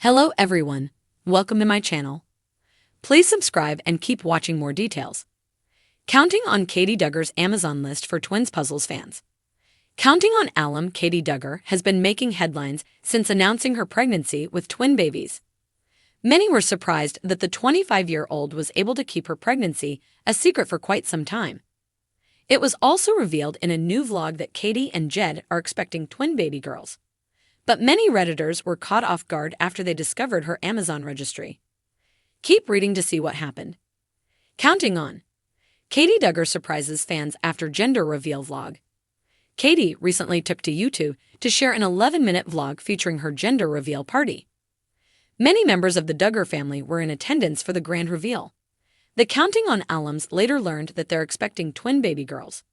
Hello everyone, welcome to my channel. Please subscribe and keep watching more details. Counting on Katey Duggar's Amazon list for twins puzzles fans. Counting on alum Katey Duggar has been making headlines since announcing her pregnancy with twin babies. Many were surprised that the 25-year-old was able to keep her pregnancy a secret for quite some time. It was also revealed in a new vlog that Katey and Jed are expecting twin baby girls. But many Redditors were caught off guard after they discovered her Amazon registry. Keep reading to see what happened. Counting on. Katey Duggar surprises fans after gender reveal vlog. Katey recently took to YouTube to share an 11-minute vlog featuring her gender reveal party. Many members of the Duggar family were in attendance for the grand reveal. The Counting on alums later learned that they're expecting twin baby girls.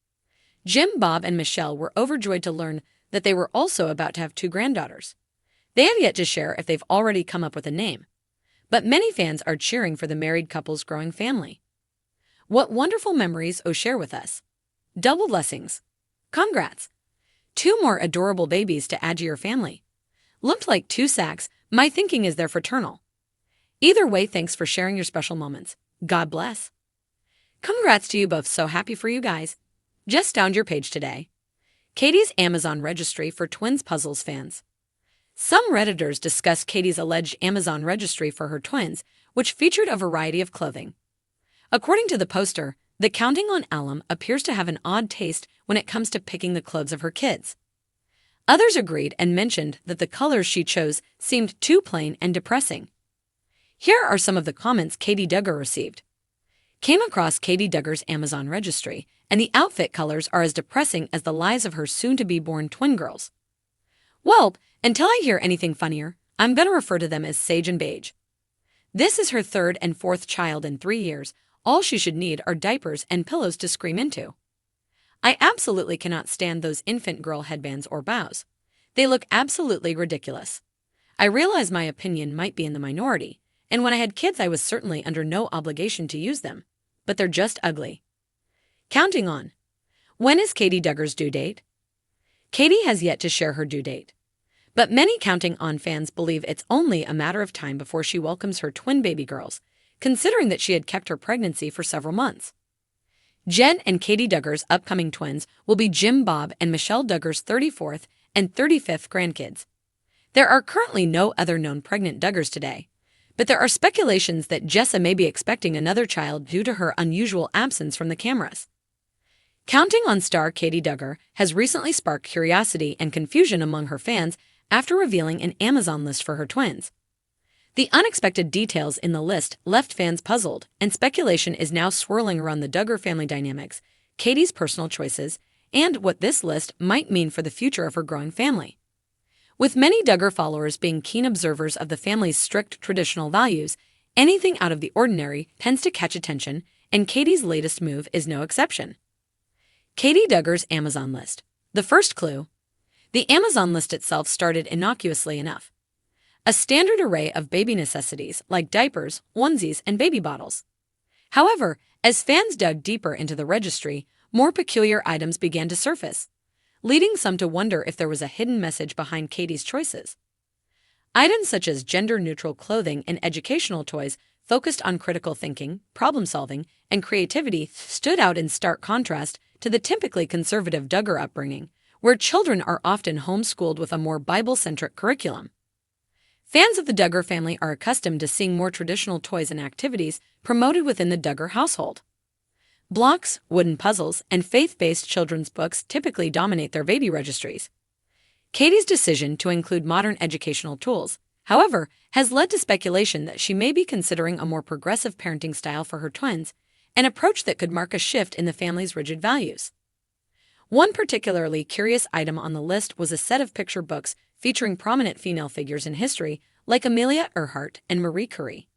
Jim, Bob, and Michelle were overjoyed to learn that they were also about to have two granddaughters. They have yet to share if they've already come up with a name. But many fans are cheering for the married couple's growing family. What wonderful memories share with us. Double blessings. Congrats. Two more adorable babies to add to your family. Looked like two sacks. My thinking is they're fraternal. Either way, thanks for sharing your special moments. God bless. Congrats to you both, so happy for you guys. Just found your page today. Katey's Amazon registry for twins puzzles fans. Some Redditors discuss Katey's alleged Amazon registry for her twins, which featured a variety of clothing. According to the poster, the Counting on alum appears to have an odd taste when it comes to picking the clothes of her kids. Others agreed and mentioned that the colors she chose seemed too plain and depressing. Here are some of the comments Katey Duggar received. Came across Katey Duggar's Amazon registry, and the outfit colors are as depressing as the lives of her soon-to-be-born twin girls. Well, until I hear anything funnier, I'm going to refer to them as sage and beige. This is her third and fourth child in 3 years. All she should need are diapers and pillows to scream into. I absolutely cannot stand those infant girl headbands or bows. They look absolutely ridiculous. I realize my opinion might be in the minority, and when I had kids I was certainly under no obligation to use them, but they're just ugly. Counting on. When is Katey Duggar's due date? Katey has yet to share her due date, but many Counting on fans believe it's only a matter of time before she welcomes her twin baby girls, considering that she had kept her pregnancy for several months. Jed and Katey Duggar's upcoming twins will be Jim, Bob, and Michelle Duggar's 34th and 35th grandkids. There are currently no other known pregnant Duggars today, but there are speculations that Jessa may be expecting another child due to her unusual absence from the cameras. Counting on star Katey Duggar has recently sparked curiosity and confusion among her fans after revealing an Amazon list for her twins. The unexpected details in the list left fans puzzled, and speculation is now swirling around the Duggar family dynamics, Katey's personal choices, and what this list might mean for the future of her growing family. With many Duggar followers being keen observers of the family's strict traditional values, anything out of the ordinary tends to catch attention, and Katey's latest move is no exception. Katey Duggar's Amazon list. The first clue. The Amazon list itself started innocuously enough. A standard array of baby necessities like diapers, onesies, and baby bottles. However, as fans dug deeper into the registry, more peculiar items began to surface, leading some to wonder if there was a hidden message behind Katey's choices. Items such as gender-neutral clothing and educational toys focused on critical thinking, problem-solving, and creativity stood out in stark contrast to the typically conservative Duggar upbringing, where children are often homeschooled with a more Bible-centric curriculum. Fans of the Duggar family are accustomed to seeing more traditional toys and activities promoted within the Duggar household. Blocks, wooden puzzles, and faith-based children's books typically dominate their baby registries. Katey's decision to include modern educational tools, however, has led to speculation that she may be considering a more progressive parenting style for her twins, an approach that could mark a shift in the family's rigid values. One particularly curious item on the list was a set of picture books featuring prominent female figures in history like Amelia Earhart and Marie Curie.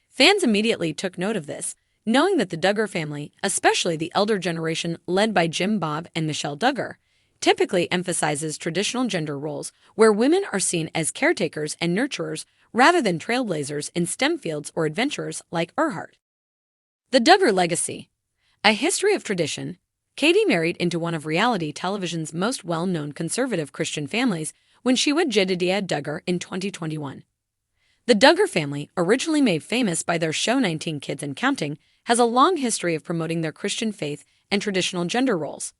Fans immediately took note of this, knowing that the Duggar family, especially the elder generation led by Jim, Bob, and Michelle Duggar, typically emphasizes traditional gender roles where women are seen as caretakers and nurturers rather than trailblazers in STEM fields or adventurers like Earhart. The Duggar legacy. A history of tradition. Katey married into one of reality television's most well-known conservative Christian families when she wed Jedediah Duggar in 2021. The Duggar family, originally made famous by their show 19 Kids and Counting, has a long history of promoting their Christian faith and traditional gender roles.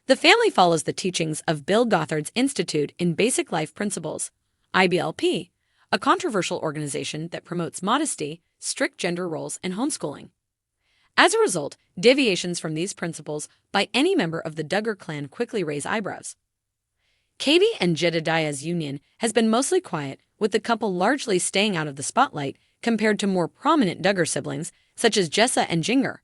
The family follows the teachings of Bill Gothard's Institute in Basic Life Principles, IBLP, a controversial organization that promotes modesty, strict gender roles, and homeschooling. As a result, deviations from these principles by any member of the Duggar clan quickly raise eyebrows. Katey and Jedediah's union has been mostly quiet, with the couple largely staying out of the spotlight compared to more prominent Duggar siblings such as Jessa and Jinger.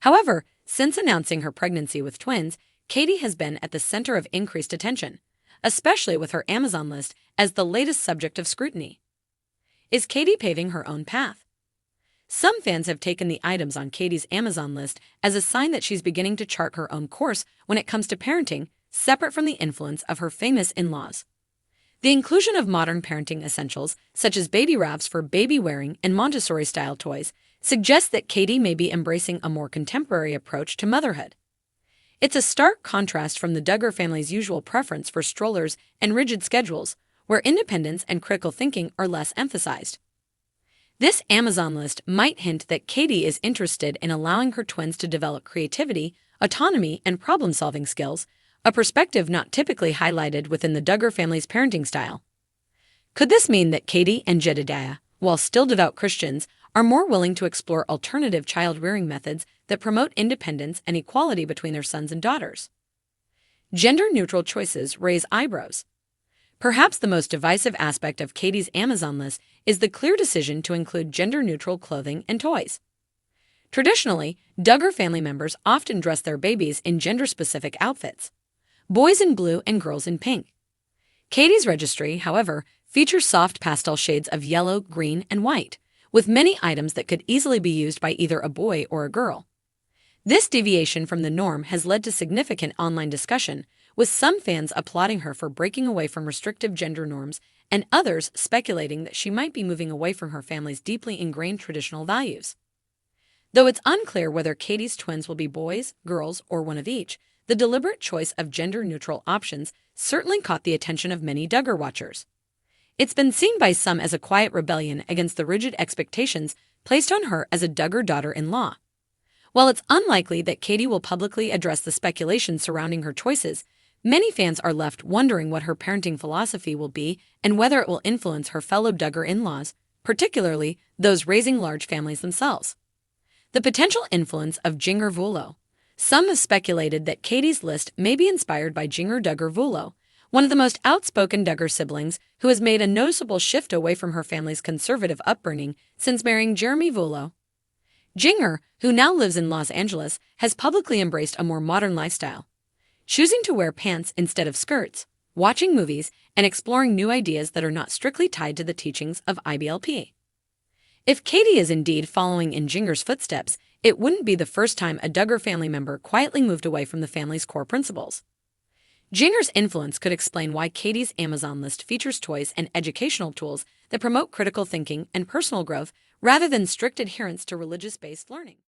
However, since announcing her pregnancy with twins, Katey has been at the center of increased attention, especially with her Amazon list as the latest subject of scrutiny. Is Katey paving her own path? Some fans have taken the items on Katey's Amazon list as a sign that she's beginning to chart her own course when it comes to parenting, separate from the influence of her famous in-laws. The inclusion of modern parenting essentials, such as baby wraps for baby-wearing and Montessori-style toys, suggests that Katey may be embracing a more contemporary approach to motherhood. It's a stark contrast from the Duggar family's usual preference for strollers and rigid schedules, where independence and critical thinking are less emphasized. This Amazon list might hint that Katey is interested in allowing her twins to develop creativity, autonomy, and problem-solving skills, a perspective not typically highlighted within the Duggar family's parenting style. Could this mean that Katey and Jedediah, while still devout Christians, are more willing to explore alternative child-rearing methods that promote independence and equality between their sons and daughters? Gender-neutral choices raise eyebrows. Perhaps the most divisive aspect of Katey's Amazon list is the clear decision to include gender-neutral clothing and toys. Traditionally, Duggar family members often dress their babies in gender-specific outfits, boys in blue and girls in pink. Katey's registry, however, features soft pastel shades of yellow, green, and white, with many items that could easily be used by either a boy or a girl. This deviation from the norm has led to significant online discussion, with some fans applauding her for breaking away from restrictive gender norms and others speculating that she might be moving away from her family's deeply ingrained traditional values. Though it's unclear whether Katey's twins will be boys, girls, or one of each, the deliberate choice of gender-neutral options certainly caught the attention of many Duggar watchers. It's been seen by some as a quiet rebellion against the rigid expectations placed on her as a Duggar daughter-in-law. While it's unlikely that Katey will publicly address the speculation surrounding her choices, many fans are left wondering what her parenting philosophy will be and whether it will influence her fellow Duggar in-laws, particularly those raising large families themselves. The potential influence of Jinger Vuolo. Some have speculated that Katey's list may be inspired by Jinger Duggar Vuolo, one of the most outspoken Duggar siblings who has made a noticeable shift away from her family's conservative upbringing since marrying Jeremy Vuolo. Jinger, who now lives in Los Angeles, has publicly embraced a more modern lifestyle, choosing to wear pants instead of skirts, watching movies, and exploring new ideas that are not strictly tied to the teachings of IBLP. If Katey is indeed following in Jinger's footsteps, it wouldn't be the first time a Duggar family member quietly moved away from the family's core principles. Jinger's influence could explain why Katey's Amazon list features toys and educational tools that promote critical thinking and personal growth rather than strict adherence to religious-based learning.